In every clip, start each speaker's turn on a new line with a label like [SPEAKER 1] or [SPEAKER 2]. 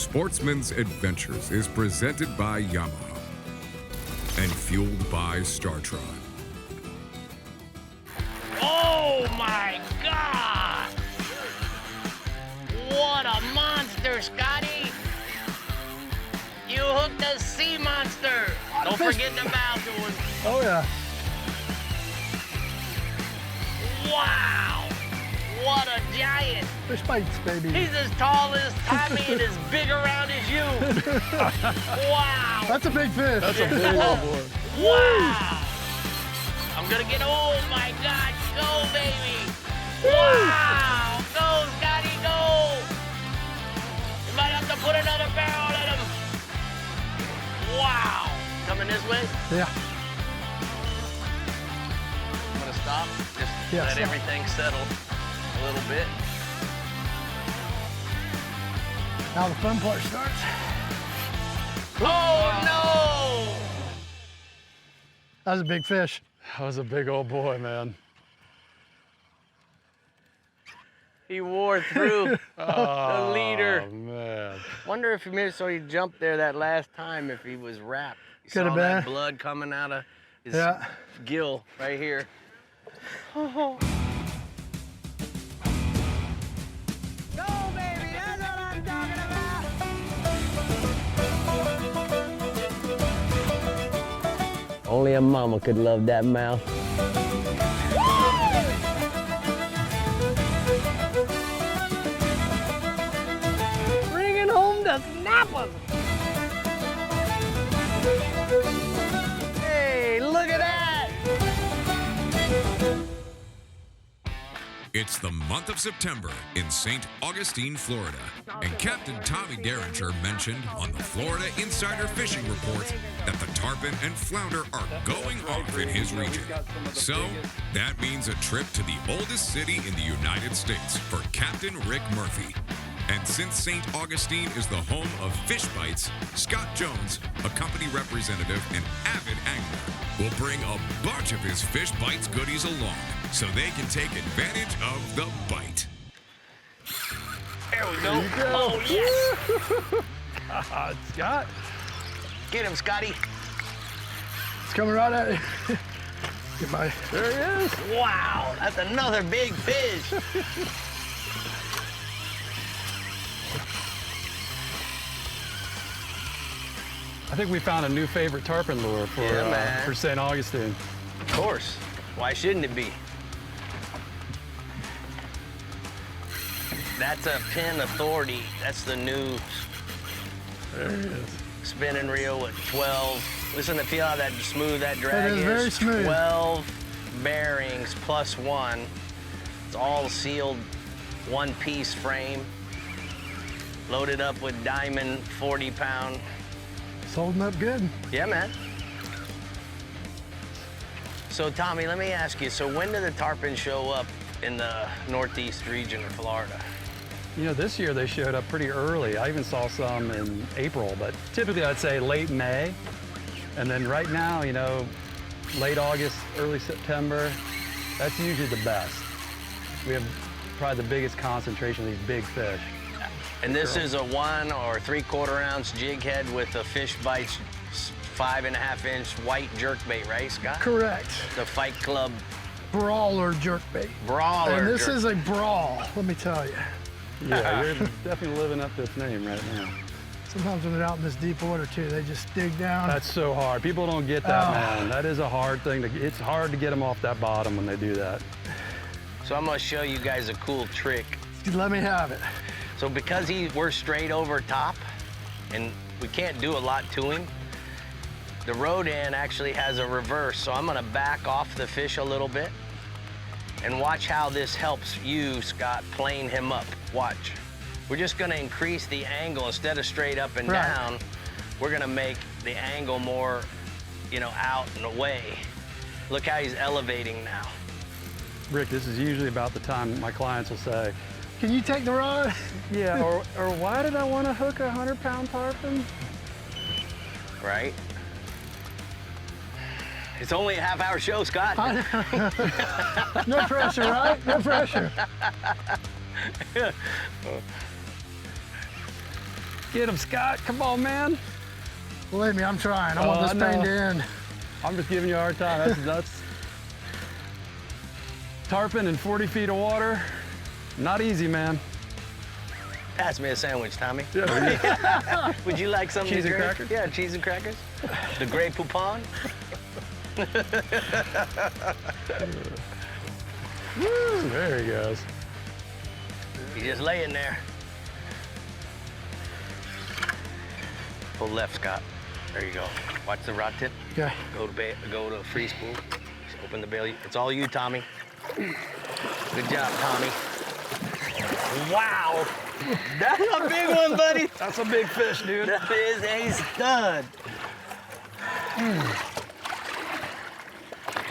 [SPEAKER 1] Sportsman's Adventures is presented by Yamaha and fueled by StarTron.
[SPEAKER 2] Oh my God! What a monster, Scotty! You hooked a sea monster! Don't forget the mouth one.
[SPEAKER 3] Oh yeah.
[SPEAKER 2] Wow! What a giant!
[SPEAKER 3] Fish bites, baby.
[SPEAKER 2] He's as tall as Tommy and as big around as you. Wow!
[SPEAKER 3] That's a big fish.
[SPEAKER 4] That's a big old boy.
[SPEAKER 2] Wow! I'm gonna get, oh my God, go baby! Wow! Go, Scotty, go! You might have to put another barrel in him. Wow! Coming this way?
[SPEAKER 3] Yeah.
[SPEAKER 2] I'm gonna stop, just
[SPEAKER 3] Yeah,
[SPEAKER 2] let
[SPEAKER 3] stop.
[SPEAKER 2] everything settle a little bit.
[SPEAKER 3] Now the fun part starts.
[SPEAKER 2] Oh no!
[SPEAKER 3] That was a big fish.
[SPEAKER 4] That was a big old boy, man.
[SPEAKER 2] He wore through the leader.
[SPEAKER 4] Oh, man.
[SPEAKER 2] Wonder if he saw he jumped there that last time if he was wrapped. You
[SPEAKER 3] Could have
[SPEAKER 2] saw that
[SPEAKER 3] been.
[SPEAKER 2] blood coming out of his
[SPEAKER 3] Yeah.
[SPEAKER 2] gill right here.
[SPEAKER 5] Go, baby, that's what I'm talking about.
[SPEAKER 2] Only a mama could love that mouth. Bringing home the snappers. Hey, look at that.
[SPEAKER 1] It's the month of September in St. Augustine, Florida, and Captain Tommy Derringer mentioned on the Florida Insider Fishing Report that the tarpon and flounder are going off in his region. So, that means a trip to the oldest city in the United States for Captain Rick Murphy. And since St. Augustine is the home of fish bites, Scott Jones, a company representative and avid angler, will bring a bunch of his fish bites goodies along so they can take advantage of the bite.
[SPEAKER 2] There we go. Oh, yes.
[SPEAKER 4] Scott.
[SPEAKER 2] Get him, Scotty.
[SPEAKER 3] It's coming right at you. Get my.
[SPEAKER 4] There he is.
[SPEAKER 2] Wow, that's another big fish.
[SPEAKER 4] I think we found a new favorite tarpon lure for,
[SPEAKER 2] Yeah, man.
[SPEAKER 4] for St. Augustine.
[SPEAKER 2] Of course. Why shouldn't it be? That's a Pin Authority. That's the new
[SPEAKER 4] There he is.
[SPEAKER 2] spinning reel with 12. Listen to feel how that smooth that drag
[SPEAKER 3] is very smooth.
[SPEAKER 2] 12 bearings plus one. It's all sealed, one-piece frame. Loaded up with diamond 40-pound.
[SPEAKER 3] It's holding up good.
[SPEAKER 2] Yeah, man. So, Tommy, let me ask you, so when do the tarpon show up in the northeast region of Florida?
[SPEAKER 4] You know, this year they showed up pretty early. I even saw some in April, but typically I'd say late May. And then right now, you know, late August, early September, that's usually the best. We have probably the biggest concentration of these big fish.
[SPEAKER 2] And this is a 1 or 3/4 ounce jig head with a Fish Bites 5.5-inch white jerkbait, right, Scott?
[SPEAKER 3] Correct.
[SPEAKER 2] The Fight Club
[SPEAKER 3] Brawler jerkbait.
[SPEAKER 2] Brawler.
[SPEAKER 3] And this
[SPEAKER 2] jerk-
[SPEAKER 3] is a brawl, let me tell you.
[SPEAKER 4] Yeah, you're definitely living up to its name right now.
[SPEAKER 3] Sometimes when they're out in this deep water too, they just dig down.
[SPEAKER 4] That's so hard. People don't get that,
[SPEAKER 3] Oh.
[SPEAKER 4] man. That is a hard thing. It's hard to get them off that bottom when they do that.
[SPEAKER 2] So I'm gonna show you guys a cool trick.
[SPEAKER 3] Let me have it.
[SPEAKER 2] So because we're straight over top and we can't do a lot to him, the rod end actually has a reverse. So I'm gonna back off the fish a little bit and watch how this helps you, Scott, plane him up. Watch. We're just gonna increase the angle instead of straight up and
[SPEAKER 3] Right.
[SPEAKER 2] down. We're gonna make the angle more, you know, out and away. Look how he's elevating now.
[SPEAKER 4] Rick, this is usually about the time my clients will say,
[SPEAKER 3] Can you take the rod?
[SPEAKER 4] yeah, or why did I want to hook a 100-pound tarpon?
[SPEAKER 2] Right? It's only a half-hour show, Scott.
[SPEAKER 3] No pressure, right? No pressure.
[SPEAKER 4] Get him, Scott. Come on, man.
[SPEAKER 3] Believe me, I'm trying. I want
[SPEAKER 4] Oh,
[SPEAKER 3] this
[SPEAKER 4] I know.
[SPEAKER 3] thing to end.
[SPEAKER 4] I'm just giving you a hard time. That's nuts. Tarpon in 40 feet of water. Not easy, man.
[SPEAKER 2] Pass me a sandwich, Tommy.
[SPEAKER 4] Yeah.
[SPEAKER 2] Would you like something
[SPEAKER 4] Cheese
[SPEAKER 2] to
[SPEAKER 4] and
[SPEAKER 2] drink?
[SPEAKER 4] crackers?
[SPEAKER 2] Yeah, cheese and crackers. The Grey Poupon.
[SPEAKER 4] Woo, there he goes.
[SPEAKER 2] He's just laying there. Pull left, Scott. There you go. Watch the rod tip.
[SPEAKER 3] Okay.
[SPEAKER 2] Go to free spool. Just open the bail. It's all you, Tommy. Good job, Tommy. Wow. That's a big one, buddy.
[SPEAKER 4] That's a big fish, dude.
[SPEAKER 2] That is a stud.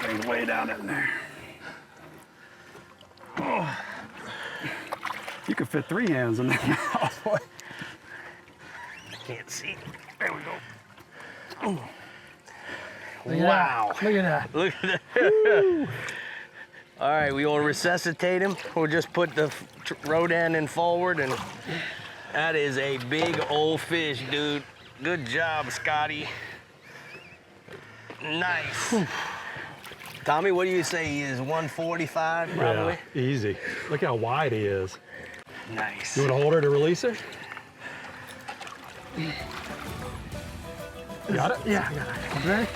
[SPEAKER 4] He's way down in there. Oh. You could fit 3 hands in that mouth, boy.
[SPEAKER 2] I can't see. There we go.
[SPEAKER 3] Look at
[SPEAKER 2] Wow.
[SPEAKER 3] that. Look at that.
[SPEAKER 2] Look at that. All right, we will resuscitate him. We'll just put the Rodan in forward, and that is a big old fish, dude. Good job, Scotty. Nice. Tommy, what do you say he is? 145, probably?
[SPEAKER 4] Yeah, easy. Look how wide he is.
[SPEAKER 2] Nice.
[SPEAKER 4] You want to hold her to release her? Got it?
[SPEAKER 3] Yeah, I got it. You ready?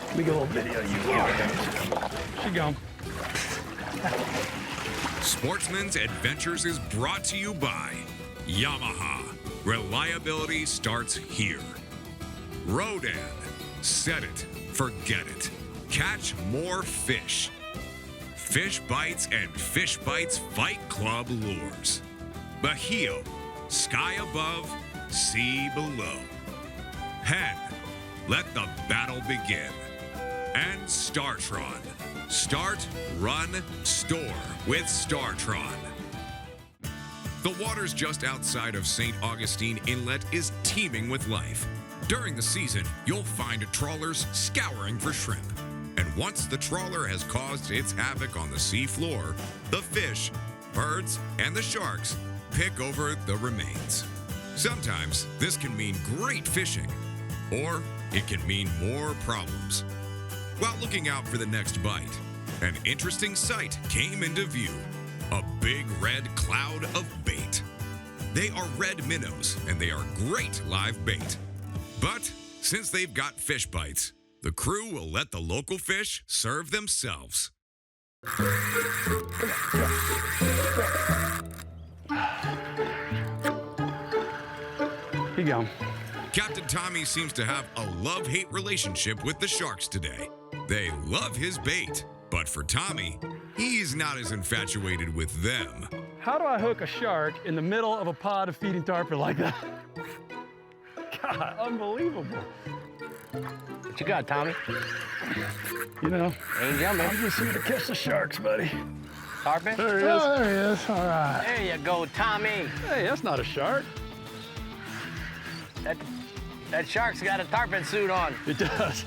[SPEAKER 4] Let me get a little video of you. She gone.
[SPEAKER 1] Sportsman's Adventures is brought to you by Yamaha. Reliability starts here. Rodan. Set it. Forget it. Catch more fish. Fish Bites and Fish Bites Fight Club lures. Bahio. Sky above, sea below. Hen. Let the battle begin. And StarTron. Start, run, store with StarTron. The waters just outside of St. Augustine Inlet is teeming with life. During the season, you'll find trawlers scouring for shrimp. And once the trawler has caused its havoc on the sea floor, the fish, birds, and the sharks pick over the remains. Sometimes this can mean great fishing, or it can mean more problems. While looking out for the next bite, an interesting sight came into view. A big red cloud of bait. They are red minnows, and they are great live bait. But since they've got fish bites, the crew will let the local fish serve themselves.
[SPEAKER 4] He gone.
[SPEAKER 1] Captain Tommy seems to have a love-hate relationship with the sharks today. They love his bait, but for Tommy, he's not as infatuated with them.
[SPEAKER 4] How do I hook a shark in the middle of a pod of feeding tarpon like that? God, unbelievable.
[SPEAKER 2] What you got, Tommy?
[SPEAKER 4] You know,
[SPEAKER 2] Ain't jumping.
[SPEAKER 4] I'm just here to catch the sharks, buddy.
[SPEAKER 2] Tarpon?
[SPEAKER 4] There he is.
[SPEAKER 3] Oh, there he is. All right.
[SPEAKER 2] There you go, Tommy.
[SPEAKER 4] Hey, that's not a shark.
[SPEAKER 2] That shark's got a tarpon suit on.
[SPEAKER 4] It does.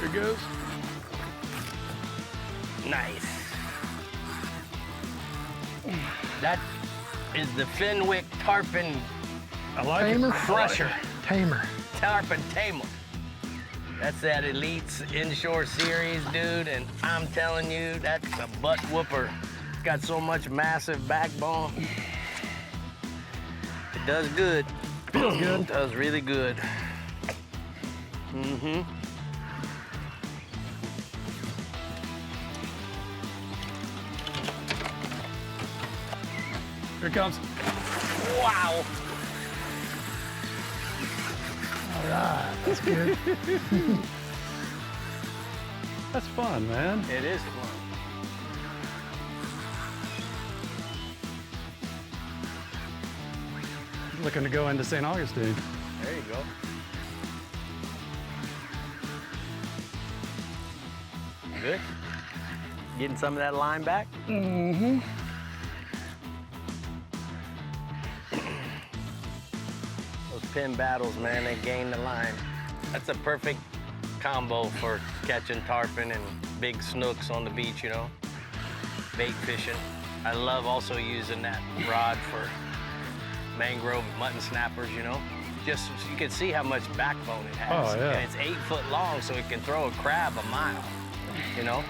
[SPEAKER 4] There it goes.
[SPEAKER 2] Nice. That is the Fenwick Tarpon
[SPEAKER 4] I like
[SPEAKER 3] Tamer?
[SPEAKER 4] it.
[SPEAKER 2] Crusher.
[SPEAKER 3] Tamer.
[SPEAKER 2] Tarpon Tamer. That's that Elite Inshore Series, dude, and I'm telling you, that's a butt whooper. It's got so much massive backbone. It does good.
[SPEAKER 4] Feels good.
[SPEAKER 2] It does really good. Mm-hmm.
[SPEAKER 4] Here it comes.
[SPEAKER 2] Wow.
[SPEAKER 3] All right. That's good.
[SPEAKER 4] That's fun, man.
[SPEAKER 2] It is fun.
[SPEAKER 4] Looking to go into St. Augustine.
[SPEAKER 2] There you go. Good. Getting some of that line back?
[SPEAKER 3] Mm-hmm.
[SPEAKER 2] Those pin battles, man, they gain the line. That's a perfect combo for catching tarpon and big snooks on the beach, you know, bait fishing. I love also using that rod for mangrove mutton snappers, you know. Just so you can see how much backbone it has.
[SPEAKER 4] Oh, yeah.
[SPEAKER 2] And it's 8 foot long, so it can throw a crab a mile, you know.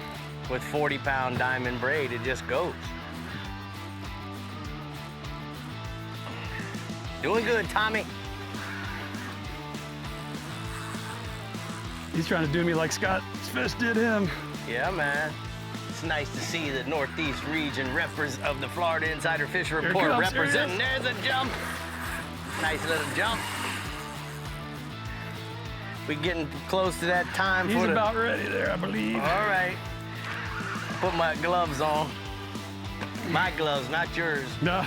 [SPEAKER 2] With 40-pound diamond braid, it just goes. Doing good, Tommy.
[SPEAKER 4] He's trying to do me like Scott's fish did him.
[SPEAKER 2] Yeah, man. It's nice to see the Northeast region of the Florida Insider Fish Report
[SPEAKER 4] comes,
[SPEAKER 2] representing. There's a jump. Nice little jump. We getting close to that time
[SPEAKER 4] He's
[SPEAKER 2] for the...
[SPEAKER 4] about ready there, I believe.
[SPEAKER 2] All right. Put my gloves on. My gloves, not yours.
[SPEAKER 4] No.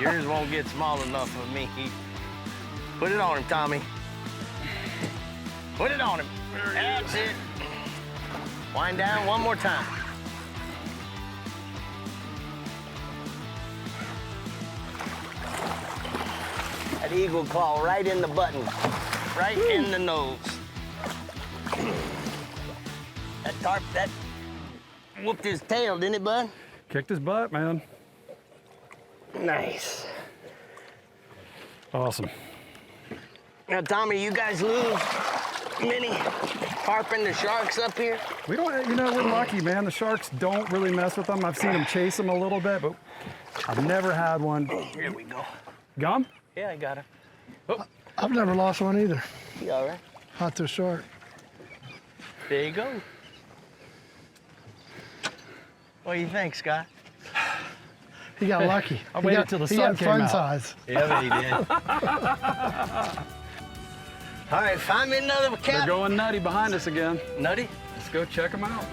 [SPEAKER 2] Yours won't get small enough for me. Put it on him, Tommy. Put it on him. That's it. Wind down one more time. That eagle claw right in the button, right in the nose. That tarp, that whooped his tail, didn't it, bud?
[SPEAKER 4] Kicked his butt, man.
[SPEAKER 2] Nice.
[SPEAKER 4] Awesome.
[SPEAKER 2] Now, Tommy, you guys lose many tarpon the sharks up here?
[SPEAKER 4] We don't, you know, we're lucky, man. The sharks don't really mess with them. I've seen them chase them a little bit, but I've never had one.
[SPEAKER 2] Here we go.
[SPEAKER 4] Gum?
[SPEAKER 2] Yeah, I got her.
[SPEAKER 3] I've never lost one either.
[SPEAKER 2] You all right?
[SPEAKER 3] Not too short.
[SPEAKER 2] There you go. What do you think, Scott?
[SPEAKER 3] He got lucky.
[SPEAKER 4] I waited till the sun
[SPEAKER 3] He
[SPEAKER 4] came
[SPEAKER 3] got fun
[SPEAKER 4] out.
[SPEAKER 3] size.
[SPEAKER 2] Yeah, he did. All right, find me another
[SPEAKER 4] They're
[SPEAKER 2] Capt.
[SPEAKER 4] going nutty behind us again.
[SPEAKER 2] Nutty?
[SPEAKER 4] Let's go check them out.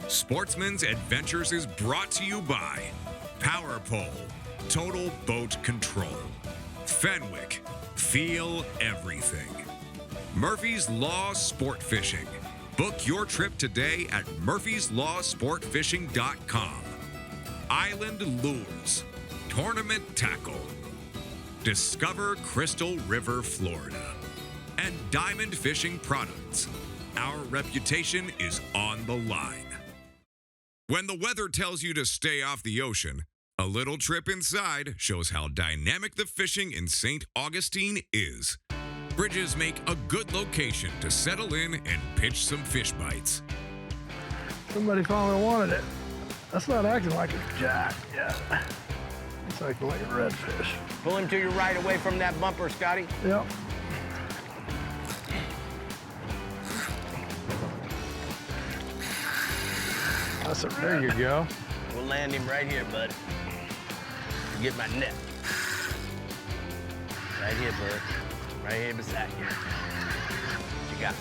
[SPEAKER 1] Sportsman's Adventures is brought to you by Power Pole, Total Boat Control, Fenwick, Feel Everything, Murphy's Law Sport Fishing. Book your trip today at murphyslawsportfishing.com. Island Lures, Tournament Tackle, Discover Crystal River, Florida, and Diamond Fishing Products. Our reputation is on the line. When the weather tells you to stay off the ocean, a little trip inside shows how dynamic the fishing in St. Augustine is. Bridges make a good location to settle in and pitch some fish bites.
[SPEAKER 3] Somebody finally wanted it. That's not acting like a jack yet. It's acting like a redfish.
[SPEAKER 2] Pull him to your right away from that bumper, Scotty.
[SPEAKER 3] Yep. That's a
[SPEAKER 4] There you go.
[SPEAKER 2] We'll land him right here, bud. Get my net. Right here, bud. Right here beside you. What you got?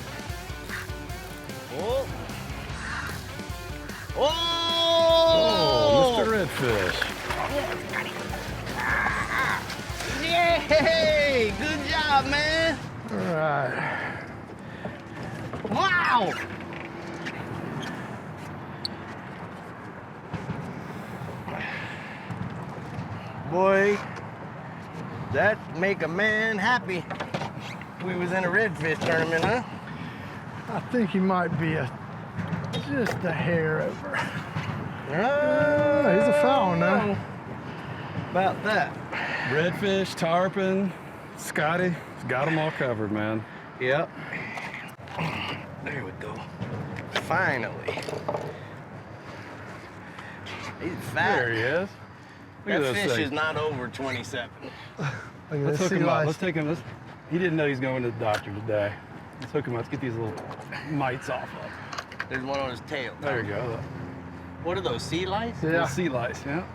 [SPEAKER 2] Oh!
[SPEAKER 4] Oh,
[SPEAKER 2] Oh!
[SPEAKER 4] Mr. Redfish.
[SPEAKER 2] Yay! Good job, man!
[SPEAKER 3] All right.
[SPEAKER 2] Wow! Boy, that make a man happy. We was in a redfish tournament, huh?
[SPEAKER 3] I think he might be just a hair over.
[SPEAKER 2] Oh,
[SPEAKER 3] He's a foul now.
[SPEAKER 2] About that.
[SPEAKER 4] Redfish, tarpon, Scotty. Got them all covered, man.
[SPEAKER 2] Yep. There we go. Finally. He's fat.
[SPEAKER 4] There he is. Look at
[SPEAKER 2] That
[SPEAKER 4] those
[SPEAKER 2] fish
[SPEAKER 4] things.
[SPEAKER 2] is not over 27.
[SPEAKER 3] Look at
[SPEAKER 4] Let's
[SPEAKER 3] this
[SPEAKER 4] hook
[SPEAKER 3] sea
[SPEAKER 4] him up.
[SPEAKER 3] lice.
[SPEAKER 4] Let's take him. He didn't know he's going to the doctor today. Let's hook him up. Let's get these little mites off of.
[SPEAKER 2] There's one on his tail.
[SPEAKER 4] There you go.
[SPEAKER 2] What are those, sea lice?
[SPEAKER 3] Yeah.
[SPEAKER 4] Little sea lice, yeah.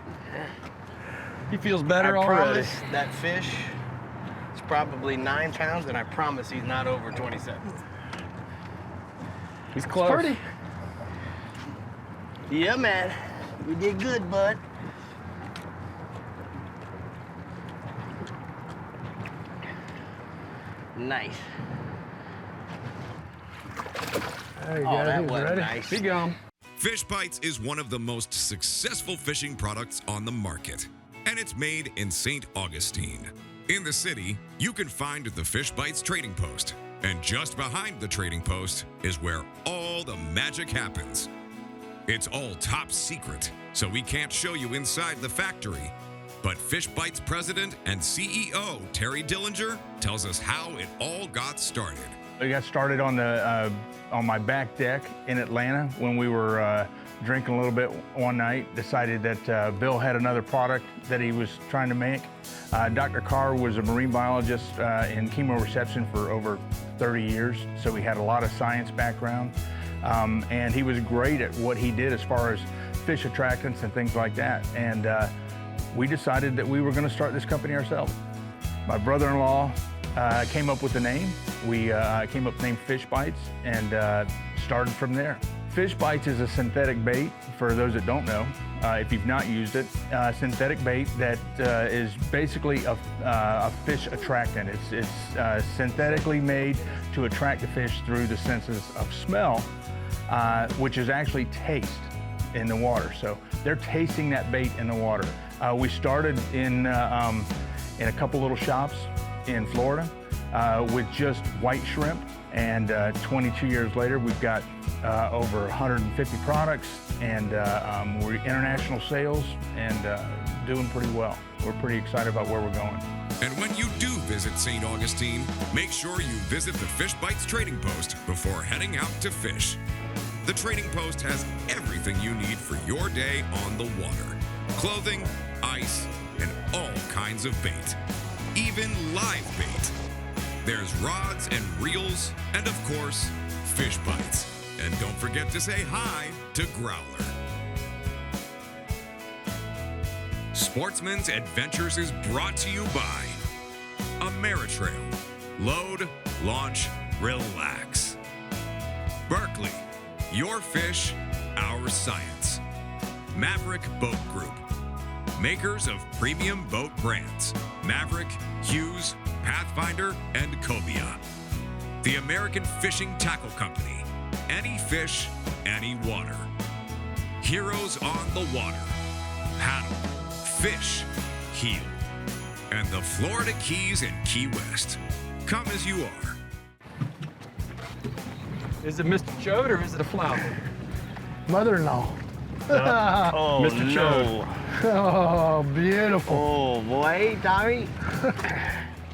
[SPEAKER 4] He feels
[SPEAKER 2] I
[SPEAKER 4] better already.
[SPEAKER 2] promise that fish is probably 9 pounds, and I promise he's not over 27.
[SPEAKER 4] He's close.
[SPEAKER 3] Pretty.
[SPEAKER 2] Yeah, man. You did good, bud. Nice.
[SPEAKER 3] There you
[SPEAKER 2] Oh,
[SPEAKER 3] go.
[SPEAKER 2] that
[SPEAKER 3] He's
[SPEAKER 2] was
[SPEAKER 3] ready.
[SPEAKER 2] nice.
[SPEAKER 4] He gone.
[SPEAKER 1] Fish Bites is one of the most successful fishing products on the market, and it's made in St. Augustine. In the city, you can find the Fish Bites trading post, And just behind the trading post is where all the magic happens. It's all top secret, so we can't show you inside the factory. But Fish Bites president and CEO Terry Dillinger tells us how it all got started.
[SPEAKER 6] We got started on my back deck in Atlanta when we were drinking a little bit one night. Decided that Bill had another product that he was trying to make. Dr. Carr was a marine biologist in chemoreception for over 30 years, so he had a lot of science background. And he was great at what he did as far as fish attractants and things like that. And we decided that we were going to start this company ourselves. My brother-in-law came up with the name. We came up with the name Fish Bites and started from there. Fish Bites is a synthetic bait, for those that don't know, if you've not used it. Synthetic bait that is basically a fish attractant. It's synthetically made to attract the fish through the senses of smell, which is actually taste in the water. So they're tasting that bait in the water. We started in a couple little shops in Florida with just white shrimp, and 22 years later we've got over 150 products, and we're international sales and doing pretty well. We're pretty excited about where we're going.
[SPEAKER 1] And when you do visit St. Augustine, make sure you visit the Fish Bites Trading Post before heading out to fish. The Trading Post has everything you need for your day on the water. Clothing, ice, and all kinds of bait. Even live bait. There's rods and reels, and of course, fish bites. And don't forget to say hi to Growler. Sportsman's Adventures is brought to you by Ameritrail. Load, launch, relax. Berkley. Your fish, our science. Maverick Boat Group. Makers of premium boat brands. Maverick, Hughes, Pathfinder, and Cobia. The American Fishing Tackle Company. Any fish, any water. Heroes on the water. Paddle, fish, heel. And the Florida Keys and Key West. Come as you are.
[SPEAKER 4] Is it Mr. Chode or is it a flounder?
[SPEAKER 3] Mother-in-law.
[SPEAKER 2] Oh,
[SPEAKER 4] Mr.
[SPEAKER 2] no.
[SPEAKER 3] Oh, beautiful.
[SPEAKER 2] Oh, boy, Tommy.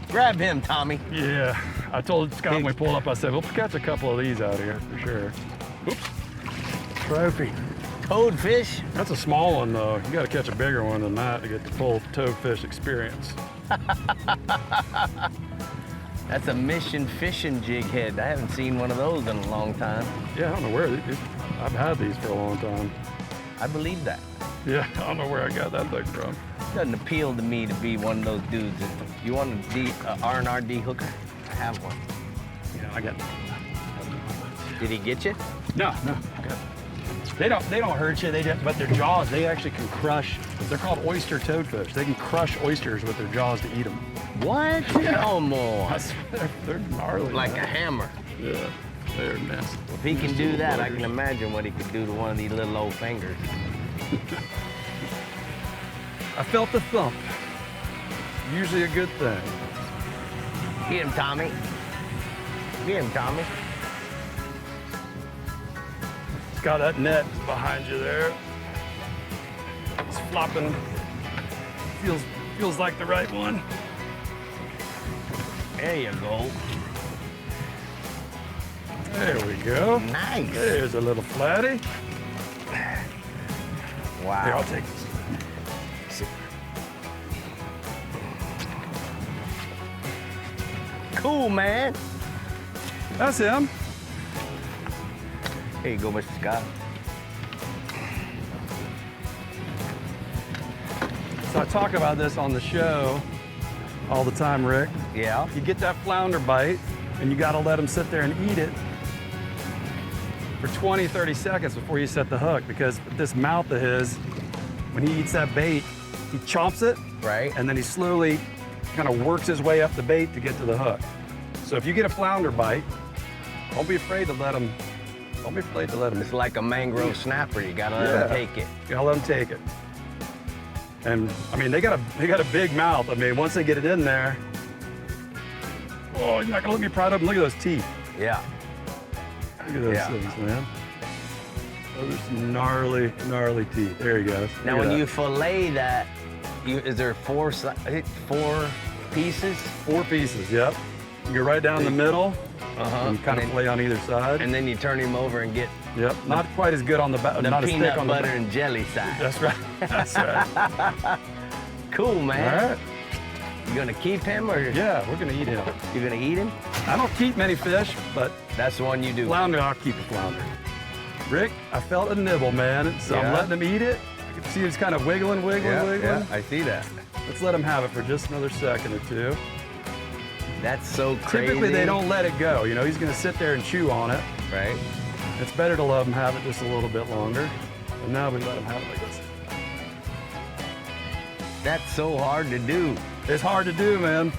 [SPEAKER 2] Grab him, Tommy.
[SPEAKER 4] Yeah, I told Scott when we pulled up, I said, we'll catch a couple of these out here for sure. Oops,
[SPEAKER 3] Trophy.
[SPEAKER 2] Toadfish.
[SPEAKER 4] that's a small one though. You gotta catch a bigger one than that to get the full toadfish experience.
[SPEAKER 2] That's a mission fishing jig head. I haven't seen one of those in a long time.
[SPEAKER 4] Yeah, I don't know where, I've had these for a long time.
[SPEAKER 2] I believe that.
[SPEAKER 4] Yeah, I don't know where I got that thing from.
[SPEAKER 2] Doesn't appeal to me to be one of those dudes. You want a R&RD hooker? I have one.
[SPEAKER 4] Yeah, I got.
[SPEAKER 2] Did he get you?
[SPEAKER 4] No. They don't hurt you. But their jaws, they actually can crush. They're called oyster toadfish. They can crush oysters with their jaws to eat them.
[SPEAKER 2] What? No more.
[SPEAKER 4] They're gnarly.
[SPEAKER 2] Like a
[SPEAKER 4] man.
[SPEAKER 2] hammer.
[SPEAKER 4] Yeah, they're nasty.
[SPEAKER 2] If he can do that, I can imagine what he could do to one of these little old fingers.
[SPEAKER 4] I felt the thump. Usually a good thing.
[SPEAKER 2] Get him, Tommy. Get him, Tommy.
[SPEAKER 4] Got that net behind you there. It's flopping. Feels like the right one.
[SPEAKER 2] There you go.
[SPEAKER 4] There we go.
[SPEAKER 2] Nice.
[SPEAKER 4] There's a little flatty.
[SPEAKER 2] Wow.
[SPEAKER 4] Here, I'll take this.
[SPEAKER 2] Cool, man.
[SPEAKER 4] That's him.
[SPEAKER 2] Here you go, Mr. Scott.
[SPEAKER 4] So I talk about this on the show all the time, Rick.
[SPEAKER 2] Yeah.
[SPEAKER 4] You get that flounder bite, and you gotta let him sit there and eat it for 20, 30 seconds before you set the hook, because this mouth of his, when he eats that bait, he chomps it,
[SPEAKER 2] Right.
[SPEAKER 4] and then he slowly kind of works his way up the bait to get to the hook. So if you get a flounder bite, don't be afraid to let him. Don't be afraid to let him.
[SPEAKER 2] It's like a mangrove snapper. You gotta let him take it.
[SPEAKER 4] You gotta let him take it. And I mean, they got a big mouth. I mean, once they get it in there, Oh, he's not gonna let me pry it up. Look at those teeth.
[SPEAKER 2] Yeah.
[SPEAKER 4] Look at those
[SPEAKER 2] Yeah.
[SPEAKER 4] things, man. Those are some gnarly, gnarly teeth. There he goes.
[SPEAKER 2] Now,
[SPEAKER 4] Look at
[SPEAKER 2] when
[SPEAKER 4] that.
[SPEAKER 2] you fillet that, is there four pieces?
[SPEAKER 4] 4 pieces, yep. You go right down the middle and kind of
[SPEAKER 2] And
[SPEAKER 4] fillet on either side.
[SPEAKER 2] And then you turn him over and get
[SPEAKER 4] Yep, not quite as good on the back,
[SPEAKER 2] the
[SPEAKER 4] not as thick
[SPEAKER 2] peanut
[SPEAKER 4] on the
[SPEAKER 2] butter
[SPEAKER 4] back.
[SPEAKER 2] and jelly side.
[SPEAKER 4] That's right, that's right.
[SPEAKER 2] Cool,
[SPEAKER 4] All
[SPEAKER 2] man.
[SPEAKER 4] right,
[SPEAKER 2] You gonna keep him or
[SPEAKER 4] yeah, we're gonna eat him.
[SPEAKER 2] you gonna eat him?
[SPEAKER 4] I don't keep many fish, but
[SPEAKER 2] That's the one you do.
[SPEAKER 4] flounder, I'll keep a flounder. Rick, I felt a nibble, man, so I'm
[SPEAKER 2] Yeah?
[SPEAKER 4] letting him eat it. I can see he's kind of wiggling.
[SPEAKER 2] I see that.
[SPEAKER 4] Let's let him have it for just another second or two.
[SPEAKER 2] That's so crazy.
[SPEAKER 4] Typically, they don't let it go. You know, he's gonna sit there and chew on it.
[SPEAKER 2] Right?
[SPEAKER 4] It's better to let him have it just a little bit longer. And now we let him have it like this.
[SPEAKER 2] That's so hard to do.
[SPEAKER 4] It's hard to do, man.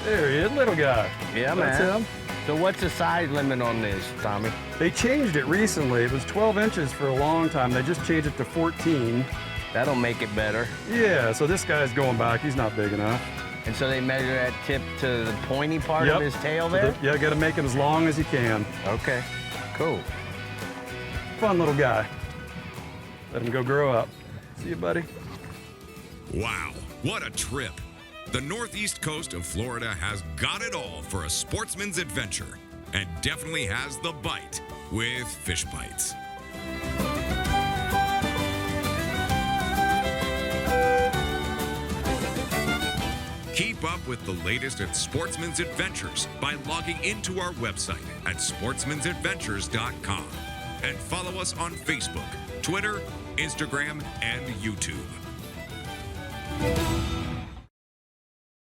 [SPEAKER 4] There he is, little guy.
[SPEAKER 2] Yeah,
[SPEAKER 4] That's
[SPEAKER 2] man.
[SPEAKER 4] him.
[SPEAKER 2] So what's the size limit on this, Tommy?
[SPEAKER 4] They changed it recently. It was 12 inches for a long time. They just changed it to 14.
[SPEAKER 2] That'll make it better.
[SPEAKER 4] Yeah, so this guy's going back. He's not big enough.
[SPEAKER 2] And so they measure that tip to the pointy part of his tail there?
[SPEAKER 4] Yeah, got to make him as long as you can.
[SPEAKER 2] Okay, cool.
[SPEAKER 4] Fun little guy. Let him go grow up. See you, buddy.
[SPEAKER 1] Wow, what a trip. The northeast coast of Florida has got it all for a sportsman's adventure and definitely has the bite with Fish Bites. Keep up with the latest in Sportsman's Adventures by logging into our website at sportsmansadventures.com and follow us on Facebook, Twitter, Instagram, and YouTube.